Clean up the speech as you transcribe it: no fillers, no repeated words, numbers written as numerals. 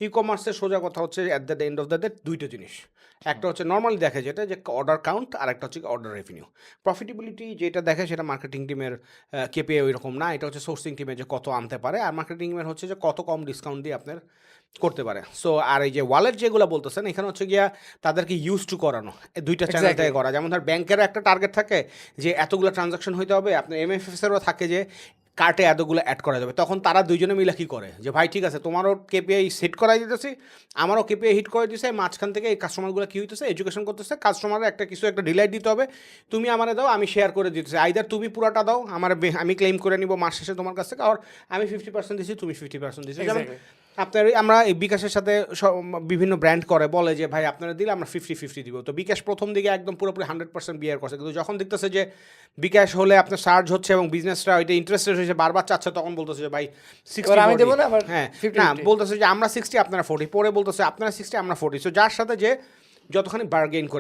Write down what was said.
ই কমার্সের সোজা কথা হচ্ছে at the end of the day দুইটা জিনিস। একটা হচ্ছে নর্মালি দেখে যেটা যে অর্ডার কাউন্ট, আর একটা হচ্ছে অর্ডার রেভিনিউ। প্রফিটেবিলিটি যেটা দেখে সেটা মার্কেটিং টিমের কেপিআই ওইরকম না, এটা হচ্ছে সোর্সিং টিমের যে কত আনতে পারে, আর মার্কেটিং টিমের হচ্ছে যে কত কম ডিসকাউন্ট দিয়ে আপনার করতে পারে। সো আর এই যে ওয়ালেট যেগুলো বলতেছেন এখানে হচ্ছে গিয়া তাদেরকে ইউজ টু করানো, এই দুইটা চ্যানেল থেকে করা। যেমন ধর ব্যাংকেরও একটা টার্গেট থাকে যে এতগুলো ট্রানজাকশন হইতে হবে, আপনার এমএফএসেরও থাকে যে কার্টে এতগুলো অ্যাড করা যাবে। তখন তারা দুইজনে মিলে কী করে যে ভাই ঠিক আছে তোমারও কেপিআই সেট করাই দিতেছি, আমারও কেপিআই হিট করে দিতেছে, মাঝখান থেকে এই কাস্টমারগুলো কী হইতেছে এডুকেশন করতেছে, কাস্টমারের একটা কিছু একটা ডিলাইট দিতে হবে, তুমি আমারে দাও আমি শেয়ার করে দিতেছি, আইদার তুমি পুরাটা দাও আমার আমি ক্লেম করে নিব মাস শেষে তোমার কাছ থেকে, আর আমি 50% দিচ্ছি তুমি 50% দিচ্ছি। যেমন আপনার আমরা এই বিকাশের সাথে বিভিন্ন ব্র্যান্ড করে বলে যে ভাই আপনারা দিলে আমরা 50-50 দিব। তো বিকাশ প্রথম দিকে একদম পুরোপুরি 100% বিয়ার করছে, কিন্তু যখন দেখতেছে যে বিকাশ হলে আপনার সার্জ হচ্ছে এবং বিজনেসটা ওইটা ইন্টারেস্টেড হয়েছে বারবার চাচ্ছে, তখন বলতেছে যে ভাই 60 হ্যাঁ না বলতেছে যে আমরা 60 আপনারা 40, পরে বলতেছে আপনারা 60 আমরা 40। সো যার সাথে যে যতখানি বার্গেইন করে